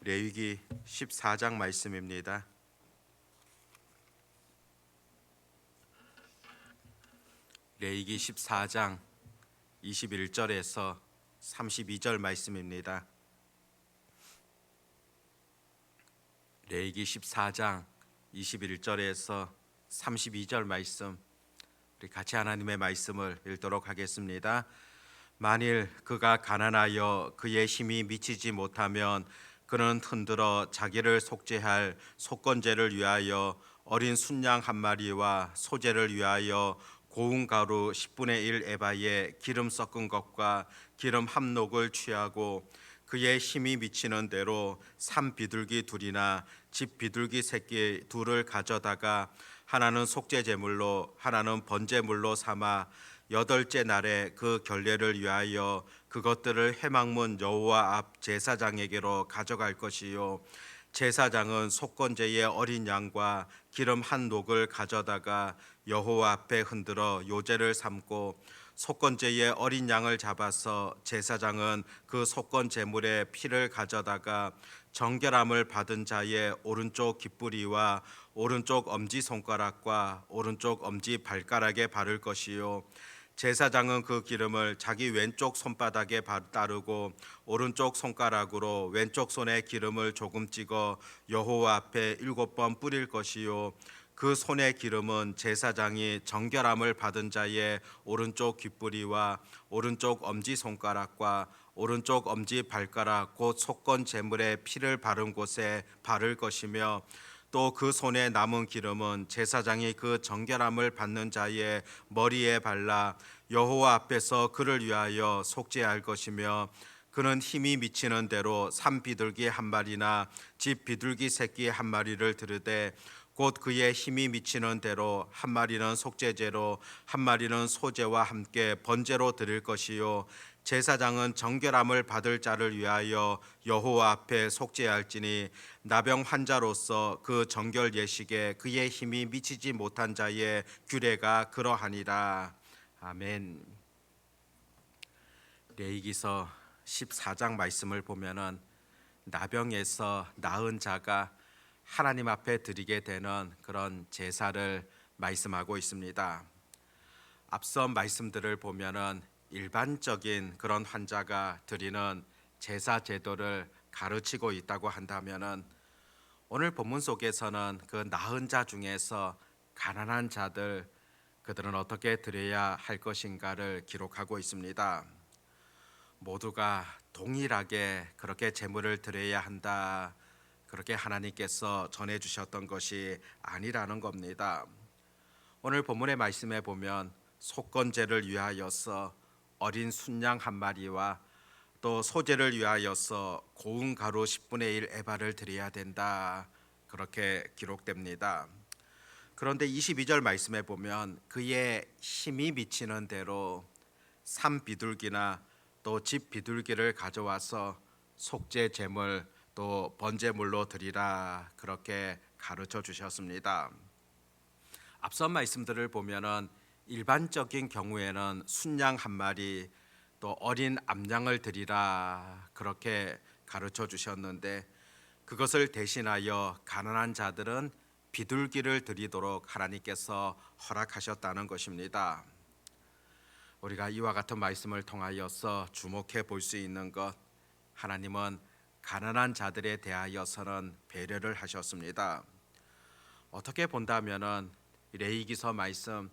레위기 14장 말씀입니다. 레위기 14장 21절에서 32절 말씀입니다. 레위기 14장 21절에서 32절 말씀, 우리 같이 하나님의 말씀을 읽도록 하겠습니다. 만일 그가 가난하여 그의 힘이 미치지 못하면 그는 흔들어 자기를 속죄할 속건제를 위하여 어린 순양 한 마리와 소제를 위하여 고운 가루 10분의 1 에바에 기름 섞은 것과 기름 한 녹을 취하고 그의 힘이 미치는 대로 산 비둘기 둘이나 집 비둘기 새끼 둘을 가져다가 하나는 속죄 제물로 하나는 번제물로 삼아 여덟째 날에 그 결례를 위하여 그것들을 회막문 여호와 앞 제사장에게로 가져갈 것이요 제사장은 속건제의 어린 양과 기름 한 녹을 가져다가 여호와 앞에 흔들어 요제를 삼고 속건제의 어린 양을 잡아서 제사장은 그 속건 제물의 피를 가져다가 정결함을 받은 자의 오른쪽 깃뿌리와 오른쪽 엄지 손가락과 오른쪽 엄지 발가락에 바를 것이요 제사장은 그 기름을 자기 왼쪽 손바닥에 따르고 오른쪽 손가락으로 왼쪽 손에 기름을 조금 찍어 여호와 앞에 7번 뿌릴 것이요 그 손의 기름은 제사장이 정결함을 받은 자의 오른쪽 깃뿌리와 오른쪽 엄지 손가락과 오른쪽 엄지 발가락 곧 속건 제물의 피를 바른 곳에 바를 것이며 또 그 손에 남은 기름은 제사장이 그 정결함을 받는 자의 머리에 발라 여호와 앞에서 그를 위하여 속죄할 것이며 그는 힘이 미치는 대로 산 비둘기 한 마리나 집 비둘기 새끼 한 마리를 들으되 곧 그의 힘이 미치는 대로 한 마리는 속죄제로 한 마리는 소제와 함께 번제로 드릴 것이요 제사장은 정결함을 받을 자를 위하여 여호와 앞에 속죄할지니 나병 환자로서 그 정결 예식에 그의 힘이 미치지 못한 자의 규례가 그러하니라. 아멘. 레위기서 14장 말씀을 보면은 나병에서 나은 자가 하나님 앞에 드리게 되는 그런 제사를 말씀하고 있습니다. 앞서 말씀들을 보면은 일반적인 그런 환자가 드리는 제사 제도를 가르치고 있다고 한다면은 오늘 본문 속에서는 그 나은 자 중에서 가난한 자들 그들은 어떻게 드려야 할 것인가를 기록하고 있습니다. 모두가 동일하게 그렇게 제물을 드려야 한다. 그렇게 하나님께서 전해 주셨던 것이 아니라는 겁니다. 오늘 본문의 말씀에 보면 속건제를 위하여서 어린 순양 한 마리와 또 소제를 위하여서 고운 가루 10분의 1 에바를 드려야 된다. 그렇게 기록됩니다. 그런데 22절 말씀에 보면 그의 힘이 미치는 대로 산 비둘기나 또 집 비둘기를 가져와서 속죄 제물 또 번제물로 드리라 그렇게 가르쳐 주셨습니다. 앞선 말씀들을 보면은 일반적인 경우에는 순양 한 마리 또 어린 암양을 드리라 그렇게 가르쳐 주셨는데 그것을 대신하여 가난한 자들은 비둘기를 드리도록 하나님께서 허락하셨다는 것입니다. 우리가 이와 같은 말씀을 통하여서 주목해 볼 수 있는 것, 하나님은 가난한 자들에 대하여서는 배려를 하셨습니다. 어떻게 본다면은 레위기서 말씀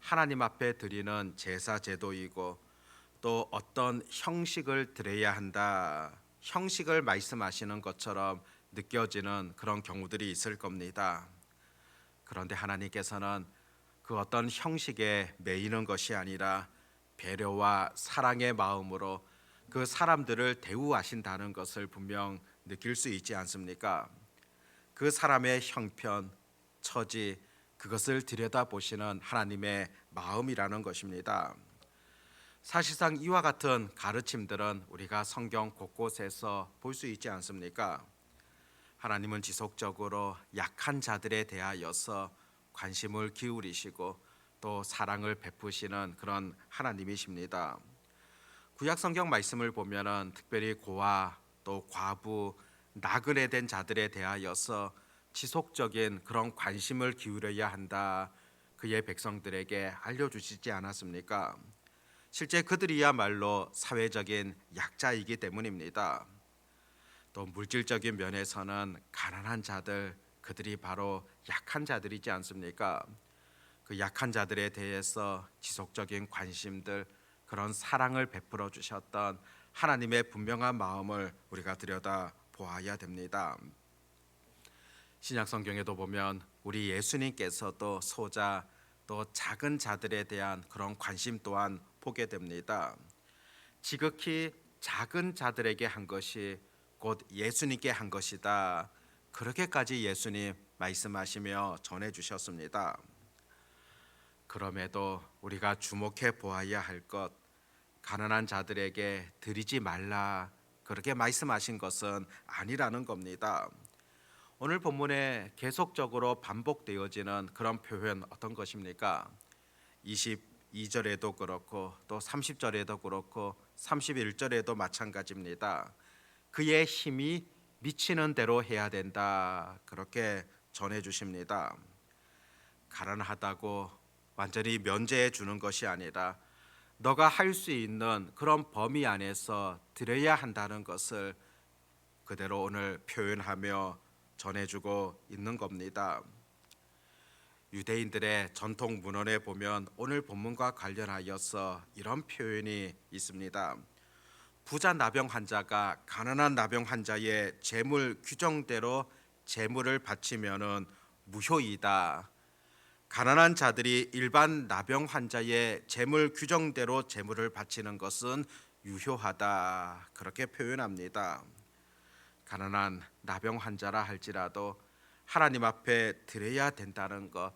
하나님 앞에 드리는 제사 제도이고 또 어떤 형식을 드려야 한다. 형식을 말씀하시는 것처럼 느껴지는 그런 경우들이 있을 겁니다. 그런데 하나님께서는 그 어떤 형식에 매이는 것이 아니라 배려와 사랑의 마음으로 그 사람들을 대우하신다는 것을 분명 느낄 수 있지 않습니까? 그 사람의 형편, 처지 그것을 들여다보시는 하나님의 마음이라는 것입니다. 사실상 이와 같은 가르침들은 우리가 성경 곳곳에서 볼 수 있지 않습니까? 하나님은 지속적으로 약한 자들에 대하여서 관심을 기울이시고 또 사랑을 베푸시는 그런 하나님이십니다. 구약 성경 말씀을 보면은 특별히 고아 또 과부 나그네 된 자들에 대하여서 지속적인 그런 관심을 기울여야 한다. 그의 백성들에게 알려주시지 않았습니까? 실제 그들이야말로 사회적인 약자이기 때문입니다. 또 물질적인 면에서는 가난한 자들, 그들이 바로 약한 자들이지 않습니까? 그 약한 자들에 대해서 지속적인 관심들, 그런 사랑을 베풀어 주셨던 하나님의 분명한 마음을 우리가 들여다 보아야 됩니다. 신약 성경에도 보면 우리 예수님께서도 소자 또 작은 자들에 대한 그런 관심 또한 보게 됩니다. 지극히 작은 자들에게 한 것이 곧 예수님께 한 것이다. 그렇게까지 예수님 말씀하시며 전해 주셨습니다. 그럼에도 우리가 주목해 보아야 할 것, 가난한 자들에게 드리지 말라, 그렇게 말씀하신 것은 아니라는 겁니다. 오늘 본문에 계속적으로 반복되어지는 그런 표현 어떤 것입니까? 22절에도 그렇고 또 30절에도 그렇고 31절에도 마찬가지입니다. 그의 힘이 미치는 대로 해야 된다. 그렇게 전해 주십니다. 가난하다고 완전히 면제해 주는 것이 아니라 너가 할 수 있는 그런 범위 안에서 드려야 한다는 것을 그대로 오늘 표현하며 전해주고 있는 겁니다. 유대인들의 전통 문헌에 보면 오늘 본문과 관련하여서 이런 표현이 있습니다. 부자 나병 환자가 가난한 나병 환자의 재물 규정대로 재물을 바치면은 무효이다. 가난한 자들이 일반 나병 환자의 재물 규정대로 재물을 바치는 것은 유효하다. 그렇게 표현합니다. 가난한 나병 환자라 할지라도 하나님 앞에 드려야 된다는 것,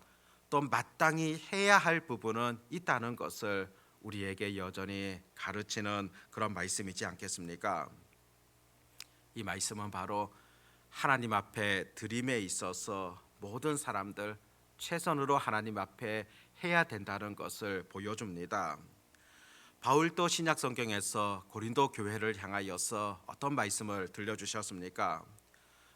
또 마땅히 해야 할 부분은 있다는 것을 우리에게 여전히 가르치는 그런 말씀이지 않겠습니까? 이 말씀은 바로 하나님 앞에 드림에 있어서 모든 사람들 최선으로 하나님 앞에 해야 된다는 것을 보여줍니다. 바울도 신약 성경에서 고린도 교회를 향하여서 어떤 말씀을 들려주셨습니까?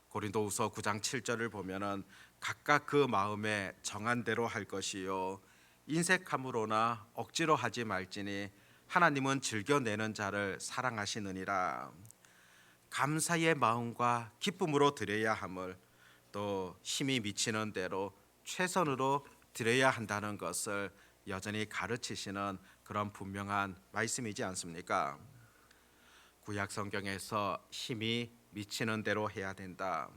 고린도후서 9장 7절을 보면은 각각 그 마음에 정한 대로 할 것이요 인색함으로나 억지로 하지 말지니 하나님은 즐겨내는 자를 사랑하시느니라. 감사의 마음과 기쁨으로 드려야 함을, 또 힘이 미치는 대로 최선으로 드려야 한다는 것을 여전히 가르치시는 그런 분명한 말씀이지 않습니까? 구약 성경에서 힘이 미치는 대로 해야 된다.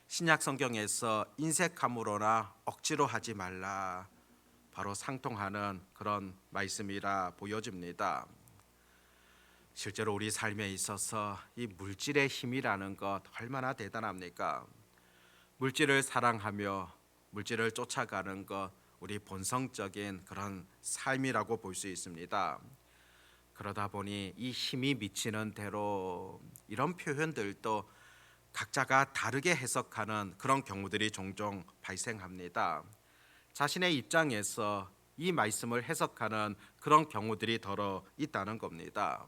신약 성경에서 인색함으로나 억지로 하지 말라. 바로 상통하는 그런 말씀이라 보여집니다. 실제로 우리 삶에 있어서 이 물질의 힘이라는 것 얼마나 대단합니까? 물질을 사랑하며 물질을 쫓아가는 것, 우리 본성적인 그런 삶이라고 볼 수 있습니다. 그러다 보니 이 힘이 미치는 대로 이런 표현들도 각자가 다르게 해석하는 그런 경우들이 종종 발생합니다. 자신의 입장에서 이 말씀을 해석하는 그런 경우들이 더러 있다는 겁니다.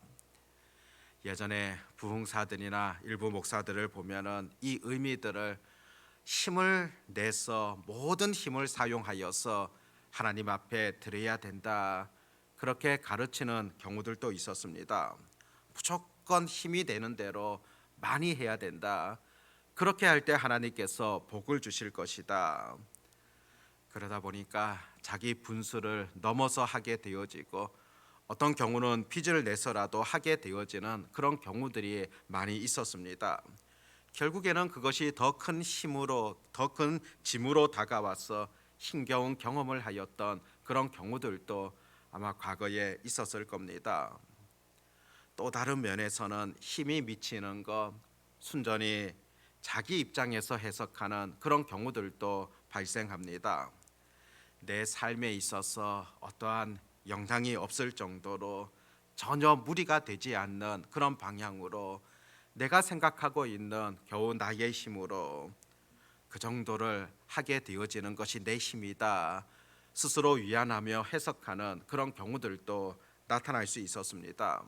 예전에 부흥사들이나 일부 목사들을 보면은 이 의미들을 힘을 내서 모든 힘을 사용하여서 하나님 앞에 드려야 된다. 그렇게 가르치는 경우들도 있었습니다. 무조건 힘이 되는 대로 많이 해야 된다. 그렇게 할 때 하나님께서 복을 주실 것이다. 그러다 보니까 자기 분수를 넘어서 하게 되어지고 어떤 경우는 빚을 내서라도 하게 되어지는 그런 경우들이 많이 있었습니다. 결국에는 그것이 더 큰 힘으로, 더 큰 짐으로 다가와서 힘겨운 경험을 하였던 그런 경우들도 아마 과거에 있었을 겁니다. 또 다른 면에서는 힘이 미치는 것, 순전히 자기 입장에서 해석하는 그런 경우들도 발생합니다. 내 삶에 있어서 어떠한 영향이 없을 정도로 전혀 무리가 되지 않는 그런 방향으로 내가 생각하고 있는 겨우 나의 힘으로 그 정도를 하게 되어지는 것이 내 힘이다. 스스로 위안하며 해석하는 그런 경우들도 나타날 수 있었습니다.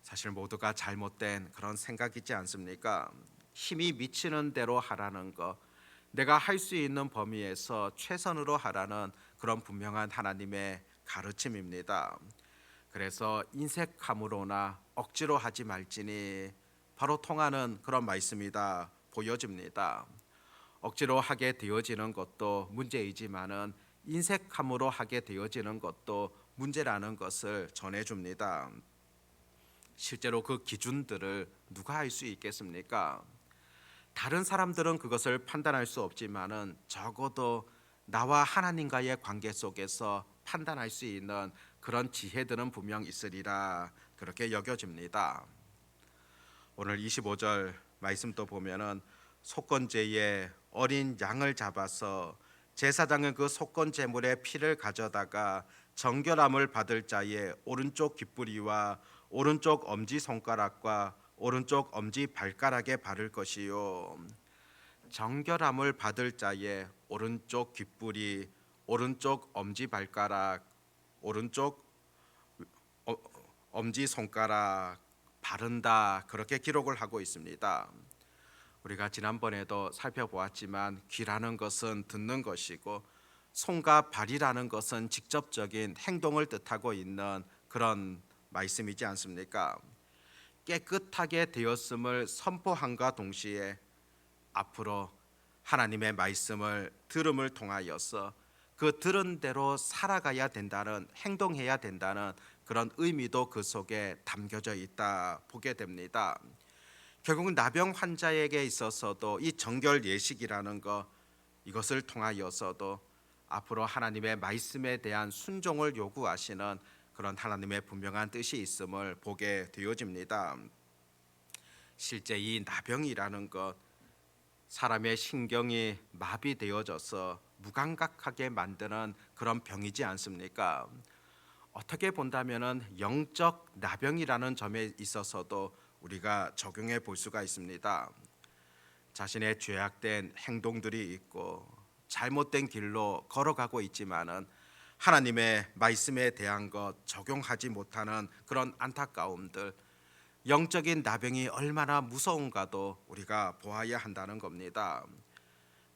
사실 모두가 잘못된 그런 생각이지 않습니까? 힘이 미치는 대로 하라는 것, 내가 할 수 있는 범위에서 최선으로 하라는 그런 분명한 하나님의 가르침입니다. 그래서 인색함으로나 억지로 하지 말지니 바로 통하는 그런 말씀이다 보여집니다. 억지로 하게 되어지는 것도 문제이지만은 인색함으로 하게 되어지는 것도 문제라는 것을 전해줍니다. 실제로 그 기준들을 누가 알 수 있겠습니까? 다른 사람들은 그것을 판단할 수 없지만은 적어도 나와 하나님과의 관계 속에서 판단할 수 있는 그런 지혜들은 분명 있으리라 그렇게 여겨집니다. 오늘 25절 말씀도 보면은 속건제에 어린 양을 잡아서 제사장은 그 속건 제물의 피를 가져다가 정결함을 받을 자의 오른쪽 귓부리와 오른쪽 엄지 손가락과 오른쪽 엄지 발가락에 바를 것이요, 정결함을 받을 자의 오른쪽 귓부리, 오른쪽 엄지 발가락, 오른쪽 어, 엄지 손가락 바른다 그렇게 기록을 하고 있습니다. 우리가 지난번에도 살펴보았지만 귀라는 것은 듣는 것이고 손과 발이라는 것은 직접적인 행동을 뜻하고 있는 그런 말씀이지 않습니까? 깨끗하게 되었음을 선포함과 동시에 앞으로 하나님의 말씀을 들음을 통하여서 그 들은 대로 살아가야 된다는, 행동해야 된다는 그런 의미도 그 속에 담겨져 있다 보게 됩니다. 결국 나병 환자에게 있어서도 이 정결 예식이라는 것, 이것을 통하여서도 앞으로 하나님의 말씀에 대한 순종을 요구하시는 그런 하나님의 분명한 뜻이 있음을 보게 되어집니다. 실제 이 나병이라는 것, 사람의 신경이 마비되어져서 무감각하게 만드는 그런 병이지 않습니까? 어떻게 본다면은 영적 나병이라는 점에 있어서도 우리가 적용해 볼 수가 있습니다. 자신의 죄악된 행동들이 있고 잘못된 길로 걸어가고 있지만은 하나님의 말씀에 대한 것 적용하지 못하는 그런 안타까움들, 영적인 나병이 얼마나 무서운가도 우리가 보아야 한다는 겁니다.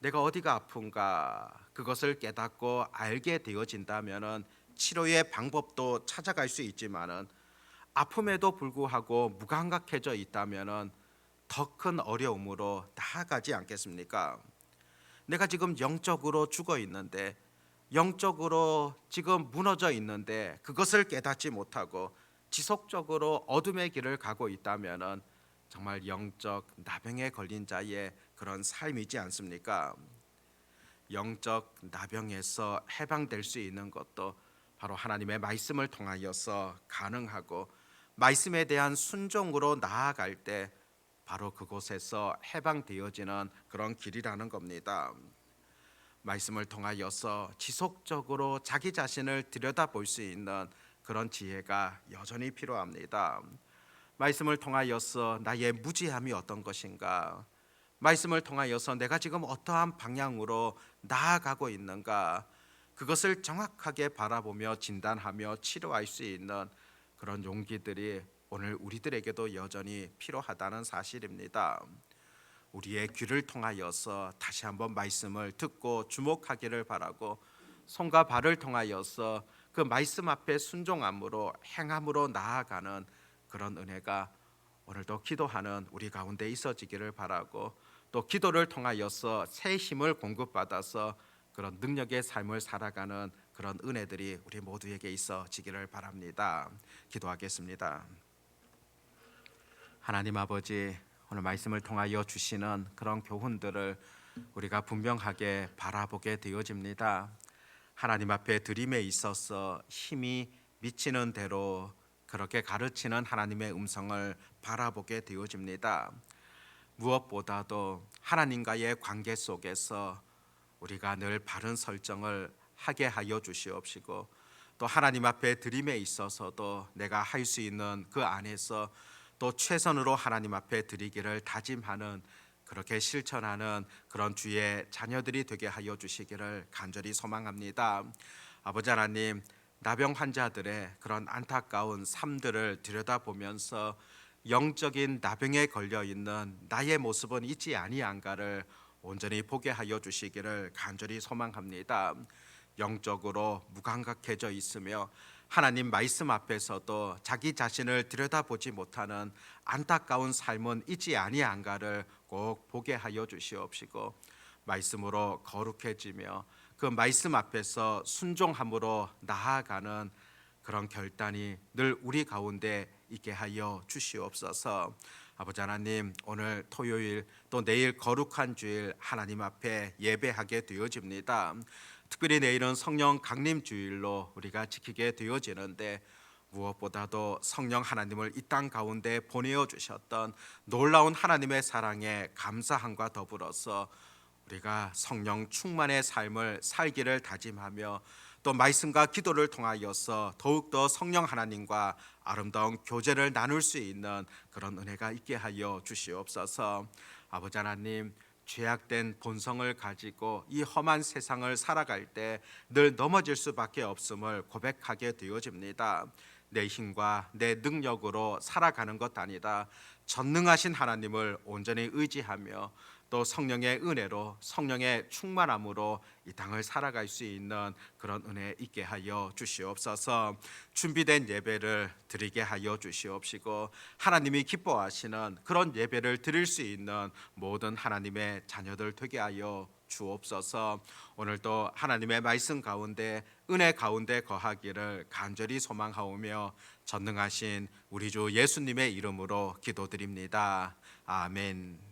내가 어디가 아픈가 그것을 깨닫고 알게 되어진다면은 치료의 방법도 찾아갈 수 있지만은 아픔에도 불구하고 무감각해져 있다면은 더 큰 어려움으로 나아가지 않겠습니까? 내가 지금 영적으로 죽어 있는데, 영적으로 지금 무너져 있는데 그것을 깨닫지 못하고 지속적으로 어둠의 길을 가고 있다면은 정말 영적 나병에 걸린 자의 그런 삶이지 않습니까? 영적 나병에서 해방될 수 있는 것도 바로 하나님의 말씀을 통하여서 가능하고, 말씀에 대한 순종으로 나아갈 때 바로 그곳에서 해방되어지는 그런 길이라는 겁니다. 말씀을 통하여서 지속적으로 자기 자신을 들여다볼 수 있는 그런 지혜가 여전히 필요합니다. 말씀을 통하여서 나의 무지함이 어떤 것인가, 말씀을 통하여서 내가 지금 어떠한 방향으로 나아가고 있는가, 그것을 정확하게 바라보며 진단하며 치료할 수 있는 그런 용기들이 오늘 우리들에게도 여전히 필요하다는 사실입니다. 우리의 귀를 통하여서 다시 한번 말씀을 듣고 주목하기를 바라고, 손과 발을 통하여서 그 말씀 앞에 순종함으로 행함으로 나아가는 그런 은혜가 오늘도 기도하는 우리 가운데 있어지기를 바라고, 또 기도를 통하여서 새 힘을 공급받아서 그런 능력의 삶을 살아가는 그런 은혜들이 우리 모두에게 있어지기를 바랍니다. 기도하겠습니다. 하나님 아버지, 오늘 말씀을 통하여 주시는 그런 교훈들을 우리가 분명하게 바라보게 되어집니다. 하나님 앞에 드림에 있어서 힘이 미치는 대로 그렇게 가르치는 하나님의 음성을 바라보게 되어집니다. 무엇보다도 하나님과의 관계 속에서 우리가 늘 바른 설정을 하게 하여 주시옵시고, 또 하나님 앞에 드림에 있어서도 내가 할 수 있는 그 안에서 또 최선으로 하나님 앞에 드리기를 다짐하는, 그렇게 실천하는 그런 주의 자녀들이 되게 하여 주시기를 간절히 소망합니다. 아버지 하나님, 나병 환자들의 그런 안타까운 삶들을 들여다보면서 영적인 나병에 걸려 있는 나의 모습은 있지 아니한가를 온전히 보게 하여 주시기를 간절히 소망합니다. 영적으로 무감각해져 있으며 하나님 말씀 앞에서도 자기 자신을 들여다보지 못하는 안타까운 삶은 있지 아니한가를 꼭 보게 하여 주시옵시고, 말씀으로 거룩해지며 그 말씀 앞에서 순종함으로 나아가는 그런 결단이 늘 우리 가운데 있게 하여 주시옵소서. 아버지 하나님, 오늘 토요일 또 내일 거룩한 주일 하나님 앞에 예배하게 되어집니다. 특별히 내일은 성령 강림 주일로 우리가 지키게 되어지는데, 무엇보다도 성령 하나님을 이 땅 가운데 보내어 주셨던 놀라운 하나님의 사랑에 감사함과 더불어서 우리가 성령 충만의 삶을 살기를 다짐하며 또 말씀과 기도를 통하여서 더욱더 성령 하나님과 아름다운 교제를 나눌 수 있는 그런 은혜가 있게 하여 주시옵소서. 아버지 하나님, 죄악된 본성을 가지고 이 험한 세상을 살아갈 때 늘 넘어질 수밖에 없음을 고백하게 되어집니다. 내 힘과 내 능력으로 살아가는 것 아니다, 전능하신 하나님을 온전히 의지하며 또 성령의 은혜로 성령의 충만함으로 이 땅을 살아갈 수 있는 그런 은혜 있게 하여 주시옵소서. 준비된 예배를 드리게 하여 주시옵시고, 하나님이 기뻐하시는 그런 예배를 드릴 수 있는 모든 하나님의 자녀들 되게 하여 주옵소서. 오늘도 하나님의 말씀 가운데 은혜 가운데 거하기를 간절히 소망하오며 전능하신 우리 주 예수님의 이름으로 기도드립니다. 아멘.